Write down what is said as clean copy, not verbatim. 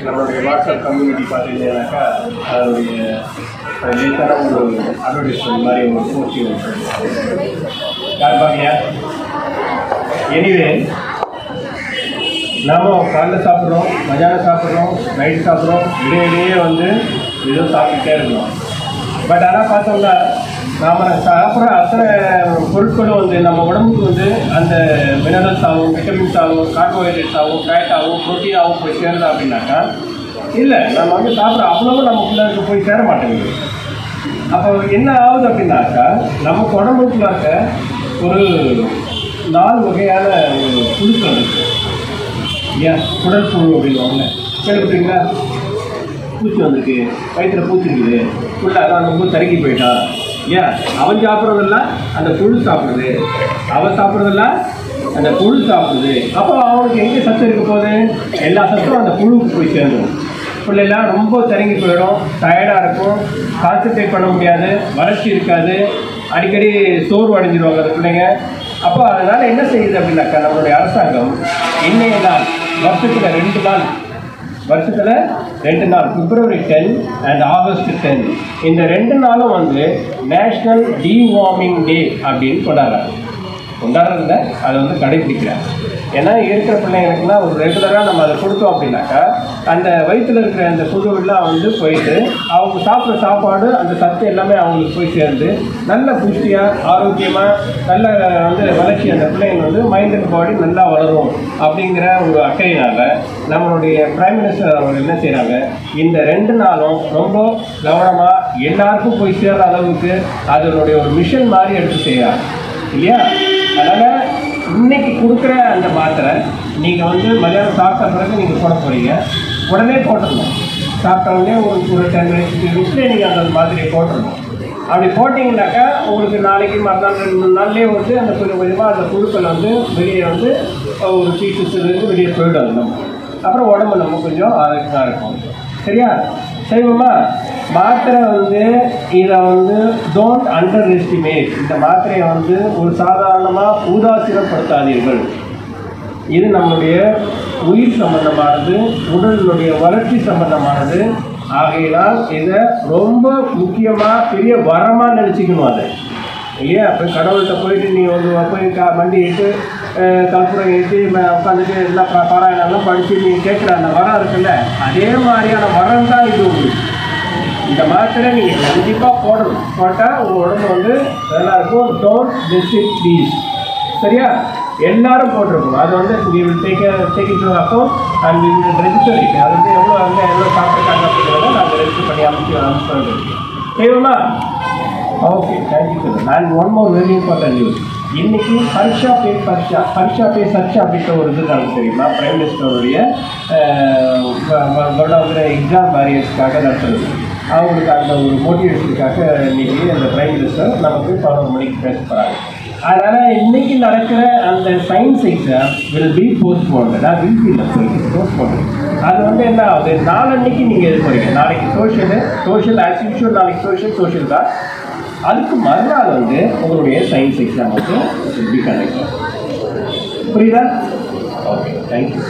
நம்மளுடைய WhatsApp community பார்த்தீங்கன்னாக்கா அதனுடைய லேட்டான ஒரு அட்வர்டைஸ்மெண்ட் மாதிரி ஒரு போஸ்டி ஒன்று யார் பாக்கியா. எனிவே நாம் காலைல சாப்பிட்றோம், மதியானம் சாப்பிட்றோம், நைட்டு சாப்பிட்றோம், இடையிலேயே ஏதோ சாப்பிட்டுட்டே இருக்கணும். பட் ஆனால் பார்த்தோம்னா நாம் சாப்பிட்ற அத்தனை பொருட்களும் நம்ம உடம்புக்கு அந்த மினரல்ஸ் ஆகும், விட்டமின்ஸ் ஆகும், கார்போஹைட்ரேட்ஸ் ஆகும், ஃபேட் ஆகும், ப்ரோட்டீன் ஆகும் போய் சேருதா அப்படின்னாக்கா இல்லை. நம்ம சாப்பிட்ற அவ்வளவு நமக்குள்ள போய் சேர மாட்டேங்குது. அப்போ என்ன ஆகுது அப்படின்னாக்கா நமக்கு உடம்புக்குள்ள இருக்க ஒரு 4 வகையான ஒரு புழுக்கள் இருக்குது. ஏன் குடல் புழு அப்படின்வாங்க, கேள்விப்பட்டீங்களா? பூச்சி வந்திருக்கு, வயிற்றில் பூச்சி இருக்குது, ஃபுல்லாக ரொம்ப தருகி போயிட்டான். ஏன் அவன் சாப்பிட்றதெல்லாம் அந்த புழு சாப்பிடுது, அவன் சாப்பிட்றதெல்லாம் அந்த புழு சாப்பிடுது. அப்போ அவனுக்கு எங்கே சத்து இருக்க போகுது? எல்லா சத்தும் அந்த புழுவுக்கு போய் சேர்ந்துடும். பிள்ளைலாம் ரொம்ப தரங்கி போயிடும், டயர்டாக இருக்கும், கான்சன்ட்ரேட் பண்ண முடியாது, வளர்ச்சி இருக்காது, அடிக்கடி சோர்வு அடைஞ்சிடுவாங்க அந்த பிள்ளைங்க. அப்போ அதனால் என்ன செய்யுது அப்படின்னாக்கா நம்மளுடைய அரசாங்கம் இன்னைய நாள் வருஷத்தில் 2 நாள் பிப்ரவரி 10 அண்ட் ஆகஸ்ட் 10 இந்த 2 நாளும் நேஷ்னல் டீவார்மிங் டே அப்படின்னு கொண்டாடுறதில்ல, அதை கடைபிடிக்கிறாங்க. ஏன்னா இருக்கிற பிள்ளைங்களுக்குலாம் ஒரு ரெகுலராக நம்ம அதை கொடுத்தோம் அப்படின்னாக்கா அந்த வயிற்றில் இருக்கிற அந்த புழுவெல்லாம் போயிட்டு அவங்க சாப்பிட்ற சாப்பாடு அந்த சத்து எல்லாமே அவங்களுக்கு போய் சேர்ந்து நல்ல புஷ்டியாக ஆரோக்கியமாக நல்ல வளர்ச்சி அந்த பிள்ளைங்க மைண்ட் அண்ட் பாடி நல்லா வளரும் அப்படிங்கிற ஒரு அக்கறையினால் நம்மளுடைய பிரைம் மினிஸ்டர் அவங்க என்ன செய்கிறாங்க, இந்த 2 நாளும் ரொம்ப கவனமாக எல்லாருக்கும் போய் சேர்ற அளவுக்கு அதனுடைய ஒரு மிஷன் மாதிரி எடுத்து செய்கிறாங்க இல்லையா? அதனால் இன்னைக்கு கொடுக்குற அந்த மாத்திரை நீங்கள் மதியானம் சாப்பிட்ட பிறகு நீங்கள் போட போகிறீங்க, உடனே போட்டுடணும். சாப்பிட்ட உடனே ஒரு 10 மினிட்ஸ்லேயே நீங்கள் அந்த மாத்திரையை போட்டுடணும். அப்படி போட்டிங்கனாக்கா உங்களுக்கு நாளைக்கு மறுநாள் 2 நாள்லேயே அந்த கொஞ்சம் கொஞ்சமாக அந்த புழுக்கள் வெளியே ஒரு பீசஸ்லேருந்து வெளியே போயிடும். அப்புறம் உடம்பு நம்ம கொஞ்சம் ஆரோக்கியமாக இருக்கும். சரியா? சரிம்மா, மாத்திரை இதை டோன்ட் அண்டர் எஸ்டிமேட். இந்த மாத்திரையை ஒரு சாதாரணமாக உதாசீனப்படுத்தாதீர்கள். இது நம்மளுடைய உயிர் சம்பந்தமானது, உடலினுடைய வளர்ச்சி சம்பந்தமானது. ஆகையினால் இதை ரொம்ப முக்கியமாக பெரிய வரமாக நினச்சிக்கணும். அதை இல்லையா? இப்போ கடவுள்கிட்ட போயிட்டு நீ போய் மண்டி இட்டு கற்பூரம் ஏற்றி உட்காந்துட்டு எல்லாம் பாராயணம்லாம் படித்து நீ கேட்குற அந்த வரம் இருக்குல்ல, அதே மாதிரியான வரம் தான் இது. உங்களுக்கு இந்த மாத்திரை நீங்கள் கண்டிப்பாக போடணும். போட்டால் உங்கள் உடம்பு நல்லா இருக்கும். Don't miss it please. சரியா? எல்லாரும் போட்டிருக்கணும். அது we will take it to account and we will register it. அது எவ்வளோ சாப்பிட்ருக்காங்க அப்படிங்கிறத நாங்கள் ரெஜிஸ்டர் பண்ணி அனுப்பிச்சு செய்வோமா? Okay, thank you sir. And one more very important news. இன்னைக்கு பரீட்சா பே சர்ச்சா அப்படின்ற ஒரு இது நாங்கள் தெரியுமா, பிரைம் மினிஸ்டருடைய எக்ஸாம் வாரியர்ஸ்க்காக நடத்துறது. அவங்களுக்கு அந்த ஒரு மோட்டிவேஷனுக்காக இன்னைக்கு அந்த பிரைம் மினிஸ்டர் நமக்கு 11 மணிக்கு பேச போகிறாங்க. அதனால் இன்னைக்கு நடக்கிற அந்த science exam will be postponed. Postponed. அது என்ன ஆகுது, நாளன்னைக்கு நீங்கள் இது போகிறீங்க. நாளைக்கு சோஷியல் ஆஸ் யூஷுவல், நாளைக்கு சோஷியல் தான். அதுக்கு மறுநாள் உங்களுடைய science exam will be conducted. புரியுதா? Okay, thank you.